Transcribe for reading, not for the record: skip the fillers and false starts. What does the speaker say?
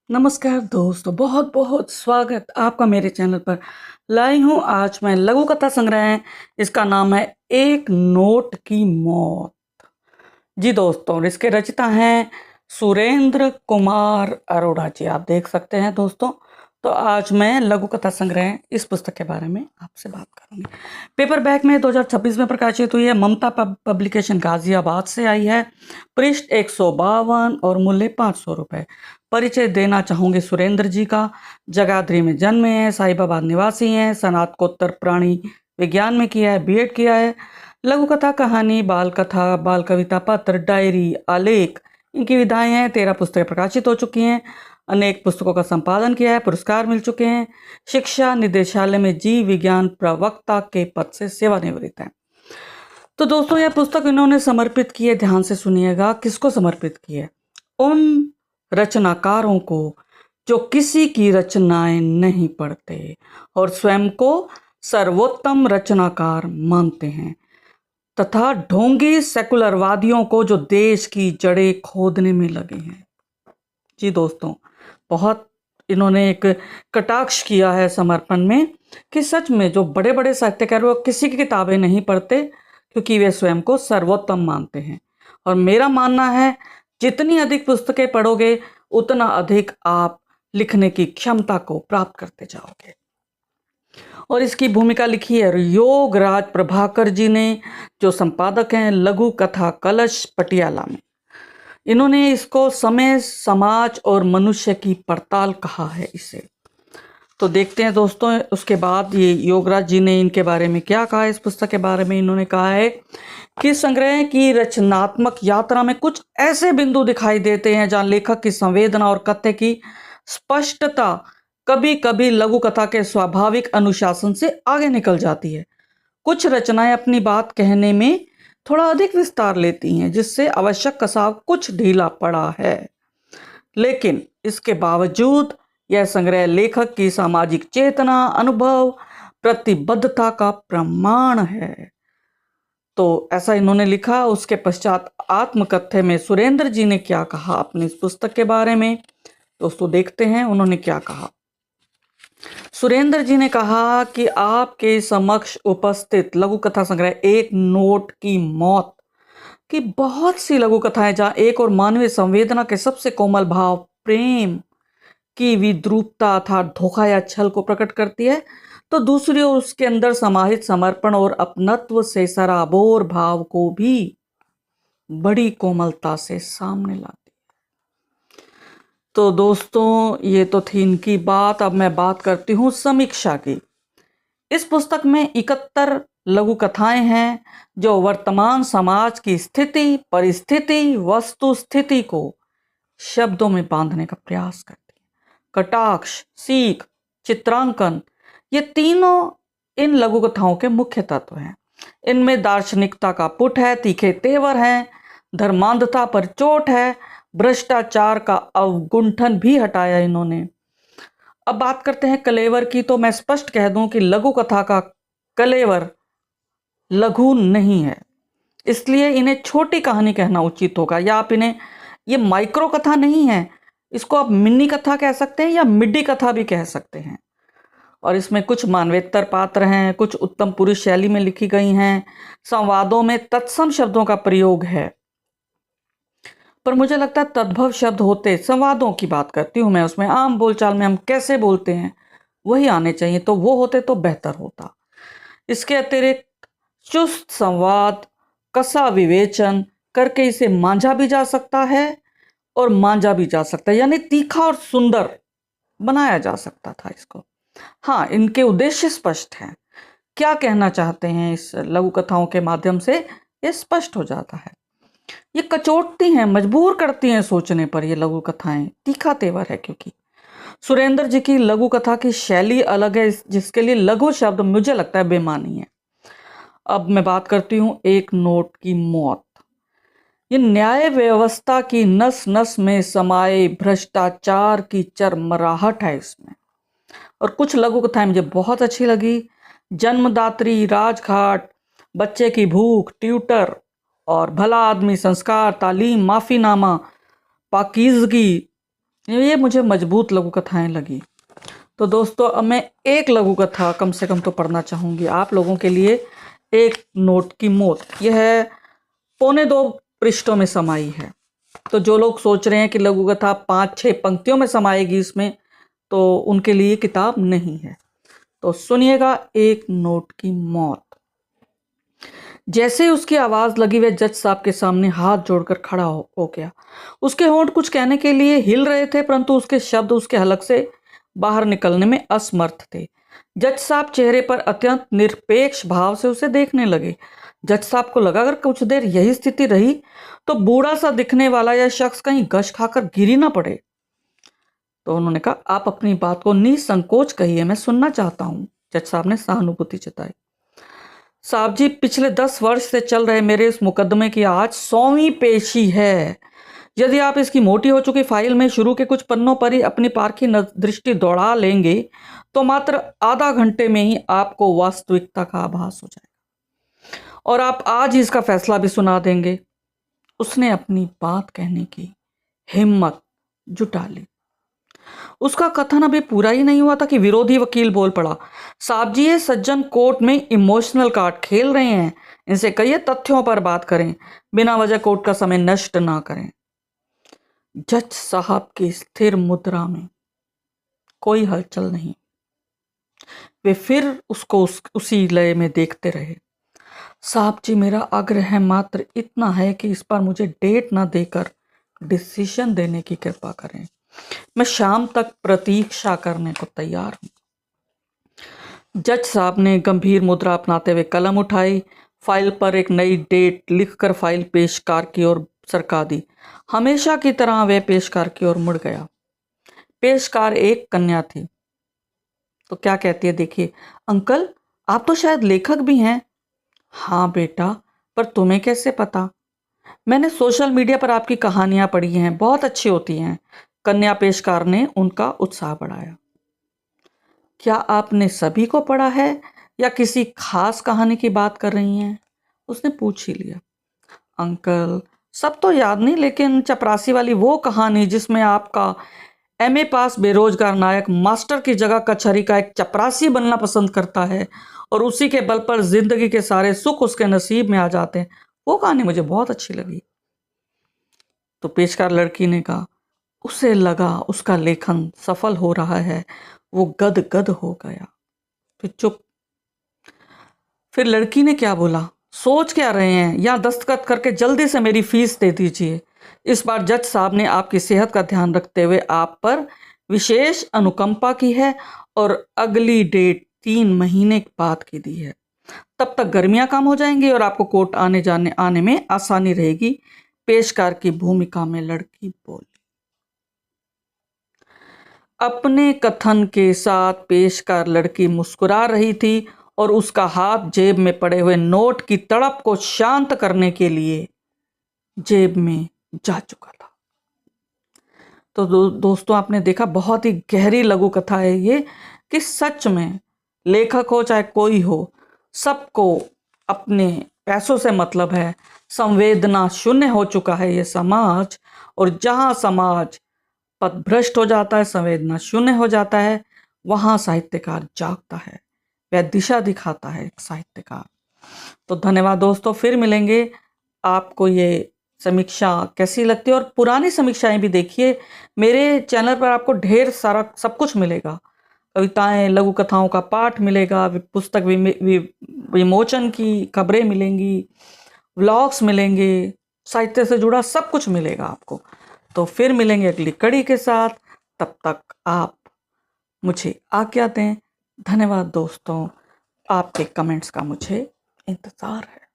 नमस्कार दोस्तों, बहुत बहुत स्वागत आपका मेरे चैनल पर। लाई हूँ आज मैं लघु कथा संग्रह है, इसका नाम है एक नोट की मौत। जी दोस्तों, और इसके रचयिता हैं सुरेंद्र कुमार अरोड़ा जी। आप देख सकते हैं दोस्तों। तो आज मैं लघु कथा संग्रह इस पुस्तक के बारे में आपसे बात करूंगी। पेपर बैक में 2026 में प्रकाशित हुई है। ममता पब्लिकेशन गाजियाबाद से आई है। पृष्ठ 152 और मूल्य 500 रुपये। परिचय देना चाहूंगी सुरेंद्र जी का। जगाधरी में जन्मे हैं, साहिबाबाद निवासी हैं, स्नातकोत्तर प्राणी विज्ञान में किया है, बीएड किया है। लघु कथा, कहानी, बाल कथा, बाल कविता, पत्र, डायरी, आलेख इनकी विधाएं हैं। 13 पुस्तकें प्रकाशित हो चुकी हैं। अनेक पुस्तकों का संपादन किया है, पुरस्कार मिल चुके हैं। शिक्षा निदेशालय में जीव विज्ञान प्रवक्ता के पद से सेवानिवृत्त है। तो दोस्तों, यह पुस्तक इन्होंने समर्पित की है, ध्यान से सुनिएगा। किसको समर्पित की है? उन रचनाकारों को जो किसी की रचनाएं नहीं पढ़ते और स्वयं को सर्वोत्तम रचनाकार मानते हैं, तथा ढोंगी सेकुलरवादियों को जो देश की जड़ें खोदने में लगे हैं। जी दोस्तों, बहुत इन्होंने एक कटाक्ष किया है समर्पण में कि सच में जो बड़े बड़े साहित्यकार वो किसी की किताबें नहीं पढ़ते क्योंकि वे स्वयं को सर्वोत्तम मानते हैं। और मेरा मानना है, जितनी अधिक पुस्तकें पढ़ोगे उतना अधिक आप लिखने की क्षमता को प्राप्त करते जाओगे। और इसकी भूमिका लिखी है योगराज प्रभाकर जी ने, जो संपादक हैं लघु कथा कलश पटियाला में। इन्होंने इसको समय, समाज और मनुष्य की पड़ताल कहा है इसे। तो देखते हैं दोस्तों, उसके बाद ये योगराज जी ने इनके बारे में क्या कहा है। इस पुस्तक के बारे में इन्होंने कहा है कि संग्रह की रचनात्मक यात्रा में कुछ ऐसे बिंदु दिखाई देते हैं जहां लेखक की संवेदना और कथ्य की स्पष्टता कभी कभी लघु कथा के स्वाभाविक अनुशासन से आगे निकल जाती है। कुछ रचनाएं अपनी बात कहने में थोड़ा अधिक विस्तार लेती हैं, जिससे आवश्यक कसाव कुछ ढीला पड़ा है। लेकिन इसके बावजूद यह संग्रह लेखक की सामाजिक चेतना, अनुभव, प्रतिबद्धता का प्रमाण है। तो ऐसा इन्होंने लिखा। उसके पश्चात आत्मकथ्य में सुरेंद्र जी ने क्या कहा अपनी इस पुस्तक के बारे में, दोस्तों देखते हैं उन्होंने क्या कहा। सुरेंद्र जी ने कहा कि आपके समक्ष उपस्थित लघु कथा संग्रह एक नोट की मौत की बहुत सी लघु कथाएं जहां एक और मानवीय संवेदना के सबसे कोमल भाव प्रेम की विद्रूपता अर्थात धोखा या छल को प्रकट करती है, तो दूसरी ओर उसके अंदर समाहित समर्पण और अपनत्व से सराबोर भाव को भी बड़ी कोमलता से सामने लाती। तो दोस्तों, ये तो थी इनकी बात। अब मैं बात करती हूँ समीक्षा की। इस पुस्तक में 71 लघु कथाएं हैं जो वर्तमान समाज की स्थिति, परिस्थिति, वस्तु स्थिति को शब्दों में बांधने का प्रयास करती है। कटाक्ष, सीख, चित्रांकन, ये तीनों इन लघु कथाओं के मुख्य तत्व हैं। इनमें दार्शनिकता का पुट है, तीखे तेवर हैं, धर्मांधता पर चोट है, भ्रष्टाचार का अवगुंठन भी हटाया इन्होंने। अब बात करते हैं कलेवर की। तो मैं स्पष्ट कह दूं कि लघु कथा का कलेवर लघु नहीं है, इसलिए इन्हें छोटी कहानी कहना उचित होगा, या आप इन्हें, ये माइक्रो कथा नहीं है, इसको आप मिनी कथा कह सकते हैं या मिडी कथा भी कह सकते हैं। और इसमें कुछ मानवेतर पात्र हैं, कुछ उत्तम पुरुष शैली में लिखी गई हैं, संवादों में तत्सम शब्दों का प्रयोग है। पर मुझे लगता है तद्भव शब्द होते, संवादों की बात करती हूं मैं, उसमें आम बोलचाल में हम कैसे बोलते हैं वही आने चाहिए, तो वो होते तो बेहतर होता। इसके अतिरिक्त चुस्त संवाद, कसा विवेचन करके इसे मांझा भी जा सकता है और मांझा भी जा सकता है, यानी तीखा और सुंदर बनाया जा सकता था इसको। हाँ, इनके उद्देश्य स्पष्ट हैं, क्या कहना चाहते हैं इस लघु कथाओं के माध्यम से ये स्पष्ट हो जाता है। ये कचोटती हैं, मजबूर करती हैं सोचने पर। ये लघु कथाएं तीखा तेवर है, क्योंकि सुरेंद्र जी की लघु कथा की शैली अलग है, जिसके लिए लघु शब्द मुझे लगता है बेमानी है। अब मैं बात करती हूं एक नोट की मौत। ये न्याय व्यवस्था की नस नस में समाये भ्रष्टाचार की चरमराहट है इसमें। और कुछ लघु कथाएं मुझे बहुत अच्छी लगी। जन्मदात्री, राजघाट, बच्चे की भूख, ट्यूटर और भला आदमी, संस्कार, तालीम, माफीनामा, पाकीज़गी, ये मुझे मजबूत लघु कथाएं लगी। तो दोस्तों अब मैं एक लघु कथा कम से कम तो पढ़ना चाहूँगी आप लोगों के लिए। एक नोट की मौत, यह है 2.25 पृष्ठों में समाई है। तो जो लोग सोच रहे हैं कि लघु कथा 5-6 पंक्तियों में समाएगी इसमें, तो उनके लिए किताब नहीं है। तो सुनिएगा, एक नोट की मौत। जैसे ही उसकी आवाज लगी वह जज साहब के सामने हाथ जोड़कर खड़ा हो गया। उसके होंठ कुछ कहने के लिए हिल रहे थे, परंतु उसके शब्द उसके हलक से बाहर निकलने में असमर्थ थे। जज साहब चेहरे पर अत्यंत निरपेक्ष भाव से उसे देखने लगे। जज साहब को लगा अगर कुछ देर यही स्थिति रही तो बूढ़ा सा दिखने वाला यह शख्स कहीं गश खाकर गिर ही ना पड़े। तो उन्होंने कहा, आप अपनी बात को निसंकोच कहिए, मैं सुनना चाहता हूं। जज साहब ने सहानुभूति जताई। साहब जी, पिछले 10 वर्ष से चल रहे मेरे इस मुकदमे की आज 100वीं पेशी है। यदि आप इसकी मोटी हो चुकी फाइल में शुरू के कुछ पन्नों पर ही अपनी पारखी दृष्टि दौड़ा लेंगे तो मात्र आधा घंटे में ही आपको वास्तविकता का आभास हो जाएगा और आप आज ही इसका फैसला भी सुना देंगे। उसने अपनी बात कहने की हिम्मत जुटा ली। उसका कथन अभी पूरा ही नहीं हुआ था कि विरोधी वकील बोल पड़ा, साहब जी ये सज्जन कोर्ट में इमोशनल कार्ड खेल रहे हैं, इनसे कहिए तथ्यों पर बात करें, बिना वजह कोर्ट का समय नष्ट ना करें। जज साहब की स्थिर मुद्रा में कोई हलचल नहीं। वे फिर उसको उसी लय में देखते रहे। साहब जी, मेरा आग्रह है मात्र इतना है कि इस पर मुझे डेट ना देकर डिसीजन देने की कृपा करें। मैं शाम तक प्रतीक्षा करने को तैयार हूं। जज साहब ने गंभीर मुद्रा अपनाते हुए कलम उठाई, फाइल पर एक नई डेट लिखकर फाइल पेशकार की ओर सरका दी। हमेशा की तरह वह पेशकार की ओर मुड़ गया। पेशकार एक कन्या थी। तो क्या कहती है देखिए, अंकल आप तो शायद लेखक भी हैं। हाँ बेटा, पर तुम्हें कैसे पता? मैंने सोशल मीडिया पर आपकी कहानियां पढ़ी हैं, बहुत अच्छी होती हैं। कन्या पेशकार ने उनका उत्साह बढ़ाया। क्या आपने सभी को पढ़ा है या किसी खास कहानी की बात कर रही हैं? उसने पूछ ही लिया। अंकल सब तो याद नहीं, लेकिन चपरासी वाली वो कहानी जिसमें आपका एमए पास बेरोजगार नायक मास्टर की जगह कचहरी का एक चपरासी बनना पसंद करता है और उसी के बल पर जिंदगी के सारे सुख उसके नसीब में आ जाते हैं, वो कहानी मुझे बहुत अच्छी लगी। तो पेशकार लड़की ने कहा। उसे लगा उसका लेखन सफल हो रहा है। वो गदगद हो गया। फिर चुप। फिर लड़की ने क्या बोला, सोच क्या रहे हैं, यहां दस्तखत करके जल्दी से मेरी फीस दे दीजिए। इस बार जज साहब ने आपकी सेहत का ध्यान रखते हुए आप पर विशेष अनुकंपा की है और अगली डेट 3 महीने बाद की दी है। तब तक गर्मियां कम हो जाएंगी और आपको कोर्ट आने में आसानी रहेगी। पेशकार की भूमिका में लड़की बोली। अपने कथन के साथ पेशकार लड़की मुस्कुरा रही थी और उसका हाथ जेब में पड़े हुए नोट की तड़प को शांत करने के लिए जेब में जा चुका था। तो दोस्तों आपने देखा, बहुत ही गहरी लघु कथा है ये, कि सच में लेखक हो चाहे कोई हो, सबको अपने पैसों से मतलब है। संवेदना शून्य हो चुका है ये समाज, और जहां समाज पथभ्रष्ट हो जाता है, संवेदना शून्य हो जाता है, वहां साहित्यकार जागता है, वह दिशा दिखाता है साहित्यकार। तो धन्यवाद दोस्तों, फिर मिलेंगे। आपको ये समीक्षा कैसी लगती है और पुरानी समीक्षाएं भी देखिए। मेरे चैनल पर आपको ढेर सारा सब कुछ मिलेगा, कविताएं, लघु कथाओं का पाठ मिलेगा, पुस्तक विमोचन की खबरें मिलेंगी, व्लॉग्स मिलेंगे, साहित्य से जुड़ा सब कुछ मिलेगा आपको। तो फिर मिलेंगे अगली कड़ी के साथ। तब तक आप मुझे आज्ञा दें। धन्यवाद दोस्तों, आपके कमेंट्स का मुझे इंतज़ार है।